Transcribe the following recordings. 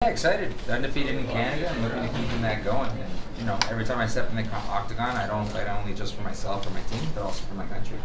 Yeah, excited. Undefeated in Canada. I'm looking to keep that going. And, every time I step in the octagon, I don't fight only just for myself or my team, but also for my country.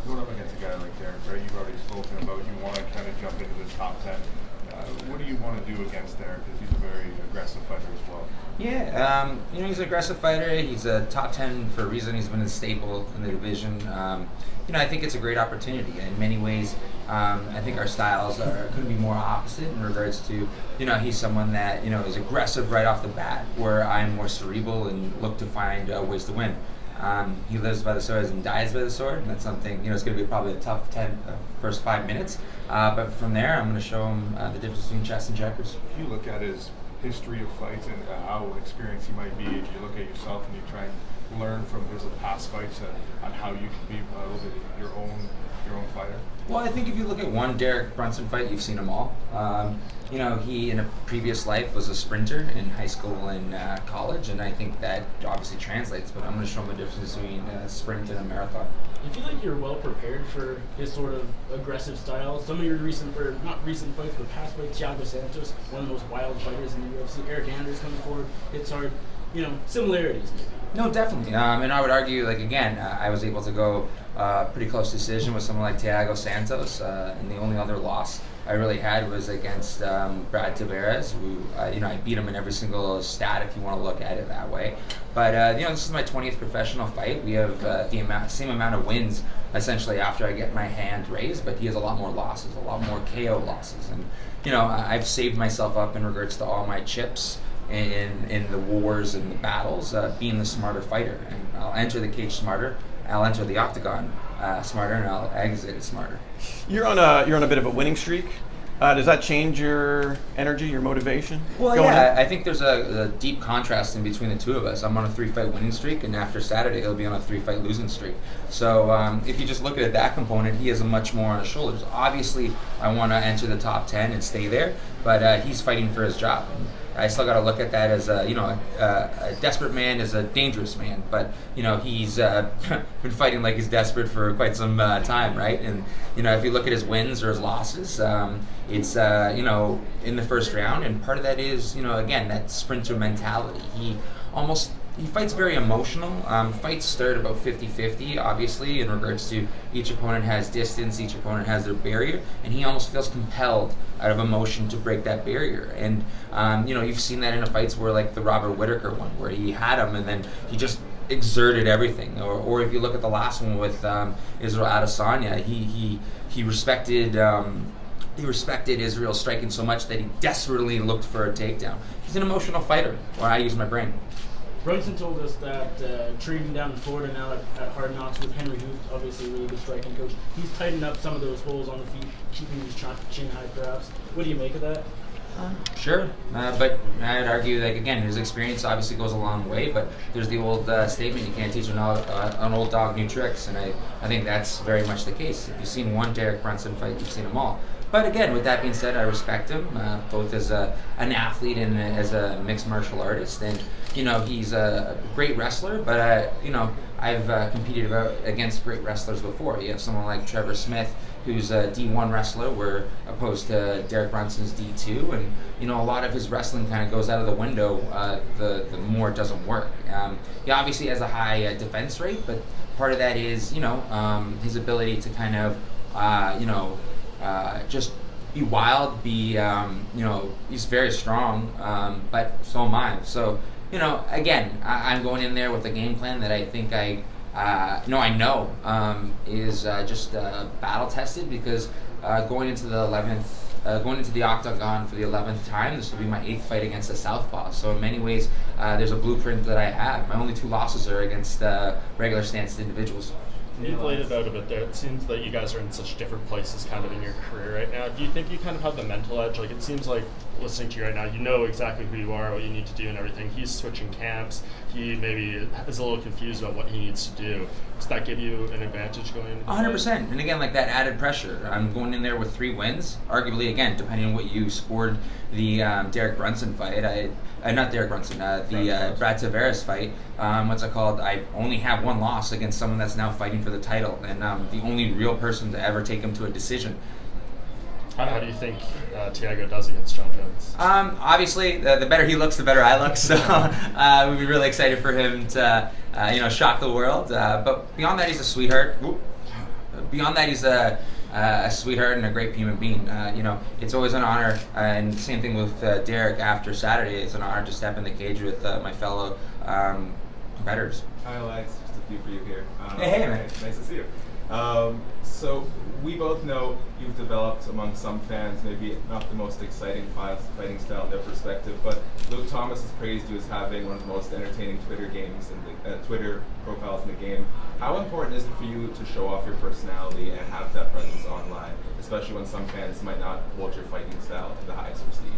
Going up against a guy like Derek, right? You've already spoken about you want to kind of jump into the top 10. What do you want to do against Derek? Because he's a very aggressive fighter as well. Yeah, he's an aggressive fighter. He's a top 10 for a reason. He's been a staple in the division. I think it's a great opportunity. In many ways, I think our styles couldn't be more opposite in regards to, he's someone that, is aggressive right off the bat, where I'm more cerebral and look to find ways to win. He lives by the sword and dies by the sword, and that's something, it's going to be probably a tough 10 first 5 minutes. But from there, I'm going to show him the difference between chess and checkers. If you look at his history of fights and how experienced he might be, if you look at yourself and you try and learn from his past fights on how you can be a little bit your own fighter? Well, I think if you look at one Derek Brunson fight, you've seen them all. He in a previous life was a sprinter in high school and college, and I think that obviously translates, but I'm going to show him the difference between a sprint and a marathon. Do you feel like you're well prepared for his sort of aggressive style? Some of your not recent fights, but past fights, Thiago Santos, one of the most wild fighters in the UFC, Eric Anders coming forward, hits hard, similarities maybe. No, definitely. And I would argue, I was able to go pretty close decision with someone like Thiago Santos, and the only other loss I really had was against Brad Tavares, who I beat him in every single stat if you want to look at it that way. But this is my 20th professional fight. We have the same amount of wins essentially after I get my hand raised, but he has a lot more losses, a lot more KO losses, and I've saved myself up in regards to all my chips in the wars and the battles, being the smarter fighter, and I'll enter the cage smarter. I'll enter the octagon smarter, and I'll exit it smarter. You're on a bit of a winning streak. Does that change your energy, your motivation? Well, yeah, I think there's a deep contrast in between the two of us. I'm on a 3-fight winning streak, and after Saturday, he'll be on a 3-fight losing streak. So if you just look at that component, he has a much more on his shoulders. Obviously, I want to enter the top 10 and stay there, but he's fighting for his job. And I still got to look at that as a desperate man is a dangerous man, but he's been fighting like he's desperate for quite some time, right? And if you look at his wins or his losses, it's in the first round, and part of that is again that sprinter mentality. He fights very emotional. Fights start about 50-50, obviously, in regards to each opponent has distance, each opponent has their barrier, and he almost feels compelled out of emotion to break that barrier. And, you've seen that in the fights where, like the Robert Whittaker one, where he had him and then he just exerted everything. Or if you look at the last one with Israel Adesanya, he respected Israel striking so much that he desperately looked for a takedown. He's an emotional fighter, where I use my brain. Brunson told us that trading down in Florida now at Hard Knocks with Henry Hooft, obviously a really good striking coach, he's tightened up some of those holes on the feet, keeping his chin high perhaps. What do you make of that? Sure, but I'd argue again, his experience obviously goes a long way, but there's the old statement, you can't teach an old dog new tricks, and I think that's very much the case. If you've seen one Derek Brunson fight, you've seen them all. But again, with that being said, I respect him, both as an athlete and as a mixed martial artist. And, he's a great wrestler, but, I've competed against great wrestlers before. You have someone like Trevor Smith, who's a D1 wrestler, where opposed to Derek Brunson's D2. And, a lot of his wrestling kind of goes out of the window the more it doesn't work. He obviously has a high defense rate, but part of that is, his ability to kind of, just be wild, he's very strong, but so am I. So, again, I'm going in there with a game plan that I think I know is just battle tested, because going into the octagon for the 11th time, this will be my 8th fight against a southpaw. So in many ways, there's a blueprint that I have. My only 2 losses are against regular stance individuals. You've laid it out a bit there. It seems that you guys are in such different places kind of in your career right now. Do you think you kind of have the mental edge? Like, it seems like, listening to you right now, you know exactly who you are, what you need to do and everything. He's switching camps. He maybe is a little confused about what he needs to do. Does that give you an advantage going into 100%. And again, like that added pressure. I'm going in there with 3 wins. Arguably, again, depending on what you scored the Derek Brunson fight. Not Derek Brunson, the Brad Tavares fight. I only have 1 loss against someone that's now fighting for the title, and the only real person to ever take him to a decision. How do you think Thiago does against John Jones? Obviously, the better he looks, the better I look. So we'd be really excited for him to, shock the world. But beyond that, he's a sweetheart. Beyond that, he's a sweetheart and a great human being. It's always an honor, and same thing with Derek after Saturday. It's an honor to step in the cage with my fellow competitors. Hi, Elias. Just a few for you here. Hey, man. Nice to see you. So we both know you've developed among some fans maybe not the most exciting fighting style in their perspective, but Luke Thomas has praised you as having one of the most entertaining Twitter games and Twitter profiles in the game. How important is it for you to show off your personality and have that presence online, especially when some fans might not hold your fighting style to the highest prestige?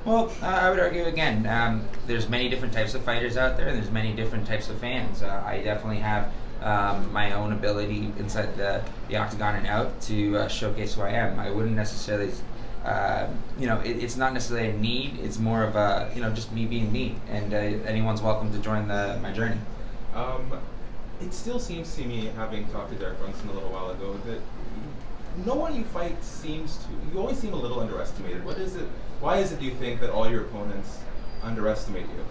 Well, I would argue again, there's many different types of fighters out there, and there's many different types of fans. I definitely have my own ability inside the octagon and out to showcase who I am. I wouldn't necessarily, it's not necessarily a need. It's more of a, just me being me, and anyone's welcome to join my journey. It still seems to me, having talked to Derek Brunson a little while ago, that no one you fight you always seem a little underestimated. What is it? Why is it, do you think, that all your opponents underestimate you?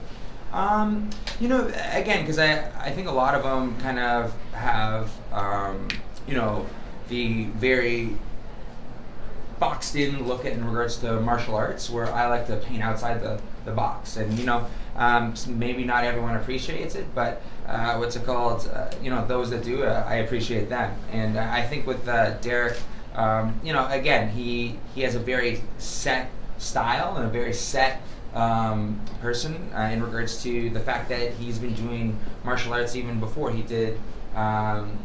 Again, because I think a lot of them kind of have, the very boxed in look at in regards to martial arts, where I like to paint outside the box. And, maybe not everyone appreciates it, but those that do, I appreciate them. And I think with Derek, again, he has a very set style and a very set person in regards to the fact that he's been doing martial arts even before he did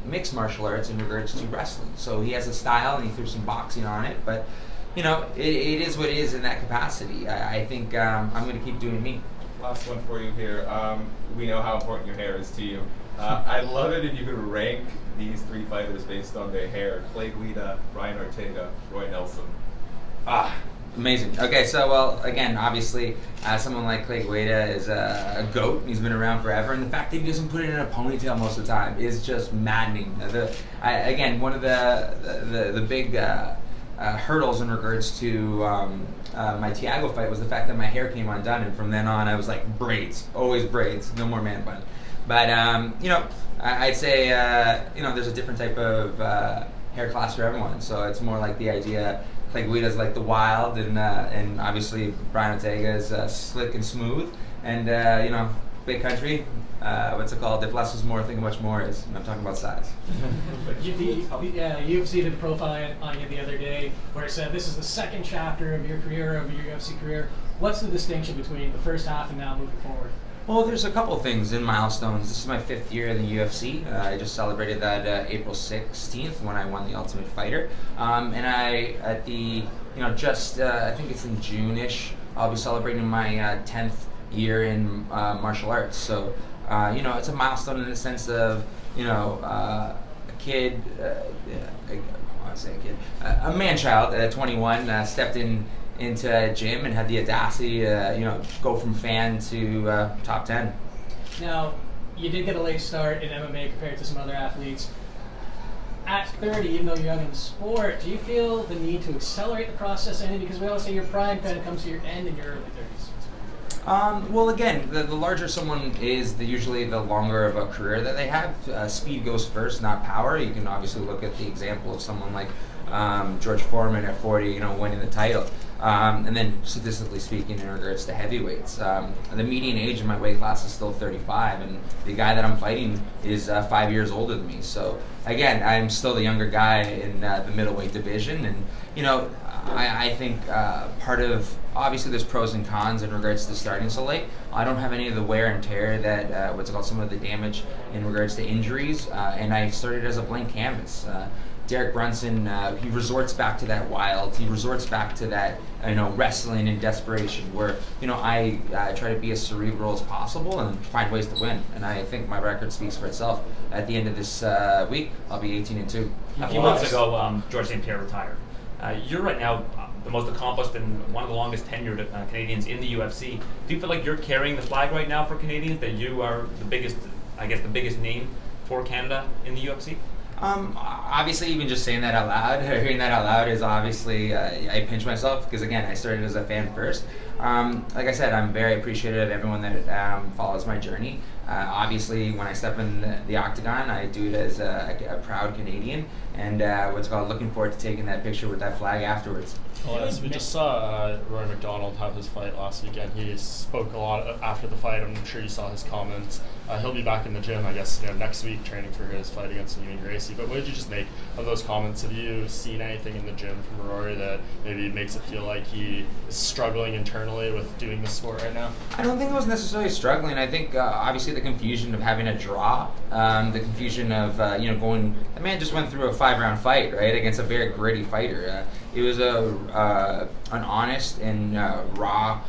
mixed martial arts in regards to wrestling. So he has a style and he threw some boxing on it, but it is what it is in that capacity. I think I'm going to keep doing me. Last one for you here. We know how important your hair is to you. I'd love it if you could rank these three fighters based on their hair: Clay Guida, Brian Ortega, Roy Nelson. Amazing. Okay, so again, obviously, someone like Clay Guida is a goat. He's been around forever, and the fact that he doesn't put it in a ponytail most of the time is just maddening. One of the big hurdles in regards to my Thiago fight was the fact that my hair came undone, and from then on, I was like braids, always braids, no more man bun. But I'd say there's a different type of hair class for everyone. So it's more like the idea. Clay Guida's like the wild, and obviously Brian Ortega is slick and smooth, and big country. What's it called? If less is more, think much more is. And I'm talking about size. UFC did a profile on you the other day where it said this is the second chapter of your career, of your UFC career. What's the distinction between the first half and now moving forward? Well, there's a couple things in milestones. This is my 5th year in the UFC. I just celebrated that April 16th when I won the Ultimate Fighter. And I think it's in June-ish, I'll be celebrating my 10th year in martial arts. So, it's a milestone in the sense of, a kid, a man-child at 21 stepped into a gym and had the audacity to go from fan to top 10. Now, you did get a late start in MMA compared to some other athletes. At 30, even though you're young in the sport, do you feel the need to accelerate the process any? Because we always say your prime kind of comes to your end in your early 30s. Well, again, the larger someone is, usually the longer of a career that they have. Speed goes first, not power. You can obviously look at the example of someone like George Foreman at 40, winning the title. And then statistically speaking, in regards to heavyweights, the median age in my weight class is still 35, and the guy that I'm fighting is 5 years older than me. So again, I'm still the younger guy in the middleweight division, and I think part of, obviously there's pros and cons in regards to starting so late. I don't have any of the wear and tear that some of the damage in regards to injuries, and I started as a blank canvas. Derek Brunson, he resorts back to that wild. He resorts back to that, wrestling and desperation. Where, I try to be as cerebral as possible and find ways to win. And I think my record speaks for itself. At the end of this week, I'll be 18-2. A few months ago, George St. Pierre retired. You're right now the most accomplished and one of the longest tenured Canadians in the UFC. Do you feel like you're carrying the flag right now for Canadians? That you are the biggest name for Canada in the UFC? Obviously, even just saying that out loud, or hearing that out loud is obviously, I pinch myself because, again, I started as a fan first. Like I said, I'm very appreciative of everyone that follows my journey. Obviously, when I step in the octagon, I do it as a proud Canadian, and looking forward to taking that picture with that flag afterwards. Elias, we just saw Rory MacDonald have his fight last weekend. He spoke a lot after the fight. I'm sure you saw his comments. He'll be back in the gym, I guess, next week training for his fight against Ewan Gracie. But what did you just make of those comments? Have you seen anything in the gym from Rory that maybe makes it feel like he is struggling internally with doing this sport right now? I don't think it was necessarily struggling. I think obviously the confusion of having a draw, the confusion of going. The man just went through a 5-round fight, right, against a very gritty fighter. It was an honest and raw,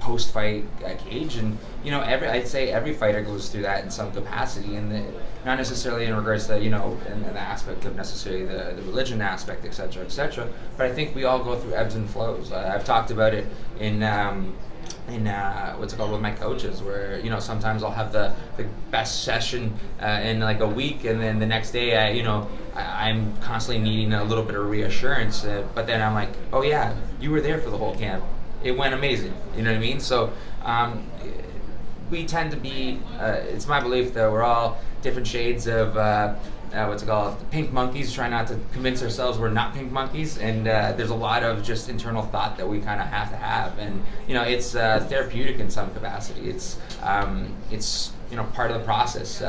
post-fight cage, and I'd say every fighter goes through that in some capacity, and not necessarily in regards to in the aspect of necessarily the religion aspect, etc., etc. But I think we all go through ebbs and flows. I've talked about it in with my coaches, where sometimes I'll have the best session in like a week, and then the next day I'm constantly needing a little bit of reassurance, but then I'm like, oh yeah, you were there for the whole camp, it went amazing, you know what I mean? So we tend to be, it's my belief that we're all different shades of pink monkeys, trying not to convince ourselves we're not pink monkeys, and there's a lot of just internal thought that we kind of have, and it's therapeutic in some capacity. It's part of the process,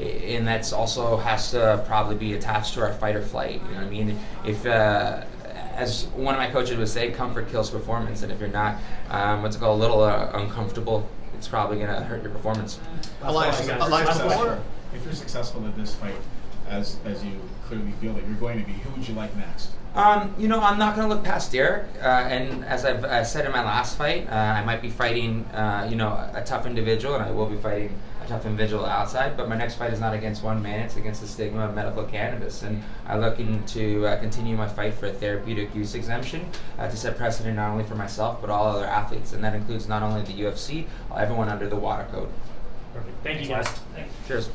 and that's also has to probably be attached to our fight or flight. You know what I mean? If as one of my coaches would say, comfort kills performance, and if you're not a little uncomfortable, it's probably going to hurt your performance. Elias, if you're successful at this fight, as you clearly feel that you're going to be, who would you like next? I'm not going to look past Derek, and as I've said in my last fight, I might be fighting, a tough individual, and I will be fighting a tough individual outside, but my next fight is not against one man, it's against the stigma of medical cannabis, and I'm looking to continue my fight for a therapeutic use exemption to set precedent not only for myself, but all other athletes, and that includes not only the UFC, everyone under the water code. Perfect. Thank you, guys. Cheers.